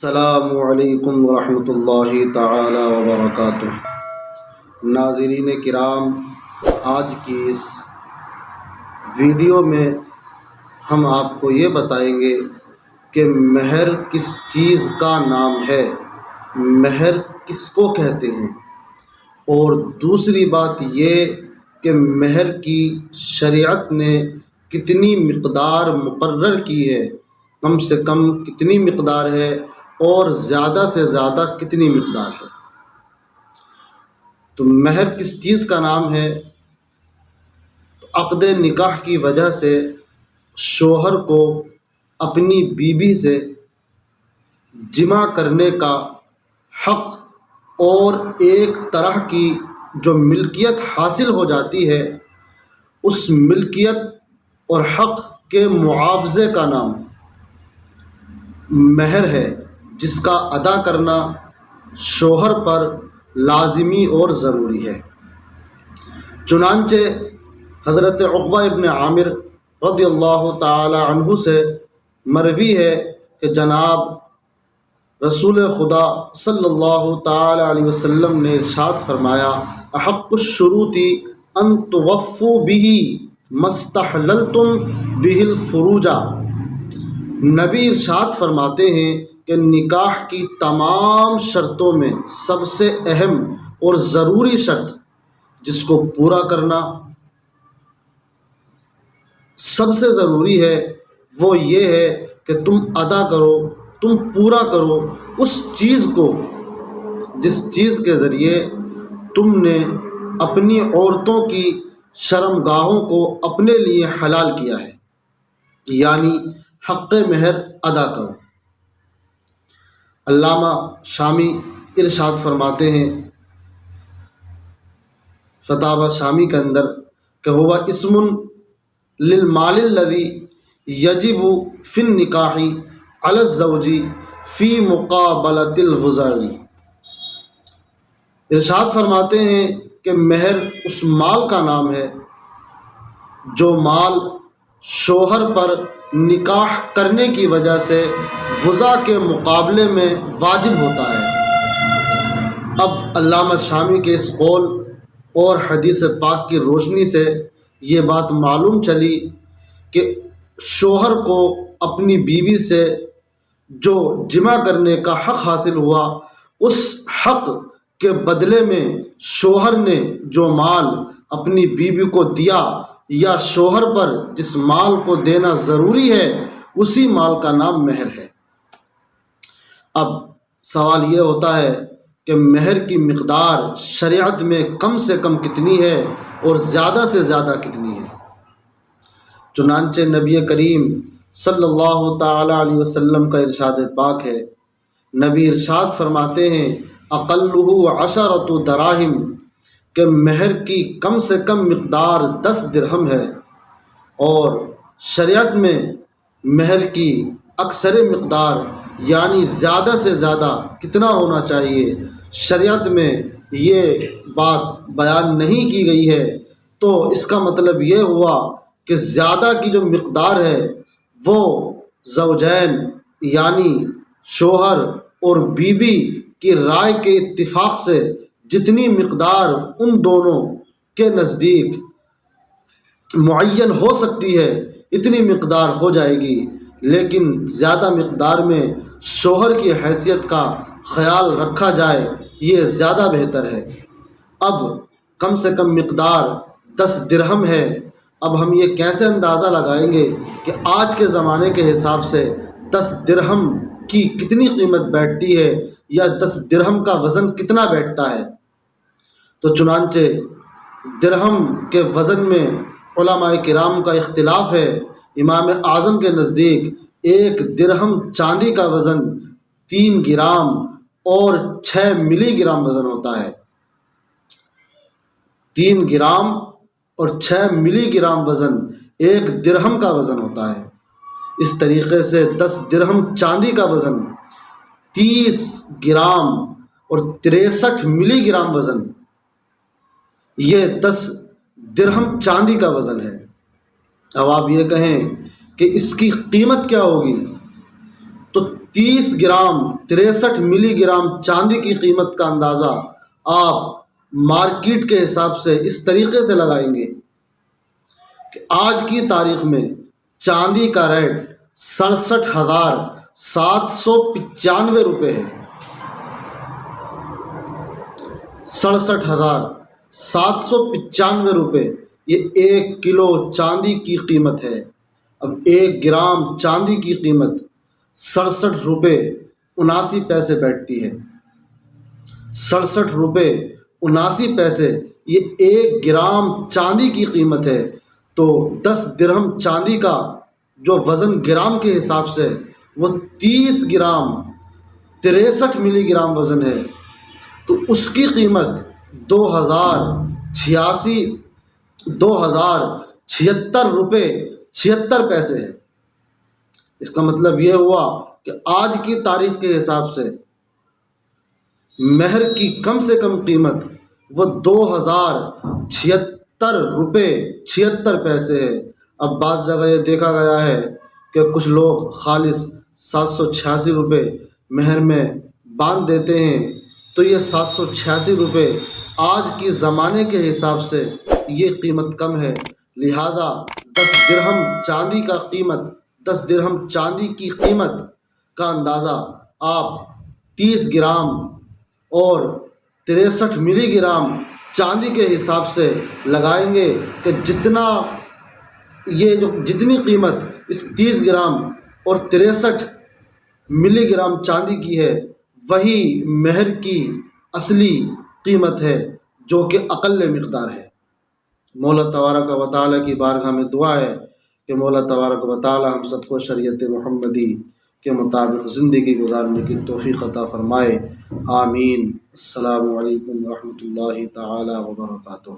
السلام علیکم ورحمۃ اللہ تعالی وبرکاتہ۔ ناظرین کرام، آج کی اس ویڈیو میں ہم آپ کو یہ بتائیں گے کہ مہر کس چیز کا نام ہے، مہر کس کو کہتے ہیں، اور دوسری بات یہ کہ مہر کی شریعت نے کتنی مقدار مقرر کی ہے، کم سے کم کتنی مقدار ہے اور زیادہ سے زیادہ کتنی مقدار ہے۔ تو مہر کس چیز کا نام ہے؟ عقد نکاح کی وجہ سے شوہر کو اپنی بیوی سے جمع کرنے کا حق اور ایک طرح کی جو ملکیت حاصل ہو جاتی ہے، اس ملکیت اور حق کے معاوضے کا نام مہر ہے، جس کا ادا کرنا شوہر پر لازمی اور ضروری ہے۔ چنانچہ حضرت عقبہ ابن عامر رضی اللہ تعالی عنہ سے مروی ہے کہ جناب رسول خدا صلی اللہ تعالی علیہ وسلم نے ارشاد فرمایا، احق الشروط ان توفوا به ما استحللتم به الفروج۔ نبی ارشاد فرماتے ہیں کہ نکاح کی تمام شرطوں میں سب سے اہم اور ضروری شرط جس کو پورا کرنا سب سے ضروری ہے وہ یہ ہے کہ تم ادا کرو، تم پورا کرو اس چیز کو جس چیز کے ذریعے تم نے اپنی عورتوں کی شرمگاہوں کو اپنے لیے حلال کیا ہے، یعنی حق مہر ادا کرو۔ علامہ شامی ارشاد فرماتے ہیں فتاوی شامی کے اندر کہ ہوا اسم للمال الذی یجب فی النکاح علی الزوج فی مقابلۃ الوضع۔ ارشاد فرماتے ہیں کہ مہر اس مال کا نام ہے جو مال شوہر پر نکاح کرنے کی وجہ سے وضع کے مقابلے میں واجب ہوتا ہے۔ اب علامہ شامی کے اس قول اور حدیث پاک کی روشنی سے یہ بات معلوم چلی کہ شوہر کو اپنی بیوی سے جو جمع کرنے کا حق حاصل ہوا، اس حق کے بدلے میں شوہر نے جو مال اپنی بیوی کو دیا یا شوہر پر جس مال کو دینا ضروری ہے، اسی مال کا نام مہر ہے۔ اب سوال یہ ہوتا ہے کہ مہر کی مقدار شریعت میں کم سے کم کتنی ہے اور زیادہ سے زیادہ کتنی ہے؟ چنانچہ نبی کریم صلی اللہ تعالی علیہ وسلم کا ارشاد پاک ہے، نبی ارشاد فرماتے ہیں اقلہ عشرۃ دراہم، کہ مہر کی کم سے کم مقدار 10 درہم ہے، اور شریعت میں مہر کی اکثر مقدار یعنی زیادہ سے زیادہ کتنا ہونا چاہیے، شریعت میں یہ بات بیان نہیں کی گئی ہے۔ تو اس کا مطلب یہ ہوا کہ زیادہ کی جو مقدار ہے وہ زوجین یعنی شوہر اور بیوی کی رائے کے اتفاق سے جتنی مقدار ان دونوں کے نزدیک معین ہو سکتی ہے اتنی مقدار ہو جائے گی، لیکن زیادہ مقدار میں شوہر کی حیثیت کا خیال رکھا جائے، یہ زیادہ بہتر ہے۔ اب کم سے کم مقدار 10 درہم ہے۔ اب ہم یہ کیسے اندازہ لگائیں گے کہ آج کے زمانے کے حساب سے 10 درہم کی کتنی قیمت بیٹھتی ہے یا 10 درہم کا وزن کتنا بیٹھتا ہے؟ تو چنانچہ درہم کے وزن میں علماء کرام کا اختلاف ہے۔ امام اعظم کے نزدیک 1 درہم چاندی کا وزن 3 گرام اور 6 ملی گرام وزن ہوتا ہے۔ 3 گرام اور 6 ملی گرام وزن 1 درہم کا وزن ہوتا ہے۔ اس طریقے سے 10 درہم چاندی کا وزن 30 گرام اور 63 ملی گرام وزن، یہ 10 درہم چاندی کا وزن ہے۔ اب آپ یہ کہیں کہ اس کی قیمت کیا ہوگی، تو 30 گرام 63 ملی گرام چاندی کی قیمت کا اندازہ آپ مارکیٹ کے حساب سے اس طریقے سے لگائیں گے کہ آج کی تاریخ میں چاندی کا ریٹ 67,795 روپے ہے۔ 67,795 روپے یہ 1 کلو چاندی کی قیمت ہے۔ اب 1 گرام چاندی کی قیمت 67 روپے 79 پیسے بیٹھتی ہے۔ 67 روپے 79 پیسے یہ 1 گرام چاندی کی قیمت ہے۔ تو 10 درہم چاندی کا جو وزن گرام کے حساب سے وہ 30 گرام 63 ملی گرام وزن ہے، تو اس کی قیمت 2076 روپے 76 پیسے ہے۔ اس کا مطلب یہ ہوا کہ آج کی تاریخ کے حساب سے مہر کی کم سے کم قیمت وہ 2076 روپے 76 پیسے ہے۔ اب بعض جگہ یہ دیکھا گیا ہے کہ کچھ لوگ خالص 786 روپے مہر میں باندھ دیتے ہیں، تو یہ 786 روپے آج کی زمانے کے حساب سے یہ قیمت کم ہے، لہذا 10 درہم چاندی کی قیمت کا اندازہ آپ 30 گرام اور 63 ملی گرام چاندی کے حساب سے لگائیں گے کہ جتنی قیمت اس 30 گرام اور 63 ملی گرام چاندی کی ہے وہی مہر کی اصلی قیمت ہے، جو کہ اقل مقدار ہے۔ مولا تبارک و تعالیٰ کی بارگاہ میں دعا ہے کہ مولا تبارک و تعالیٰ ہم سب کو شریعت محمدی کے مطابق زندگی گزارنے کی توفیق عطا فرمائے، آمین۔ السلام علیکم ورحمۃ اللہ تعالیٰ وبرکاتہ۔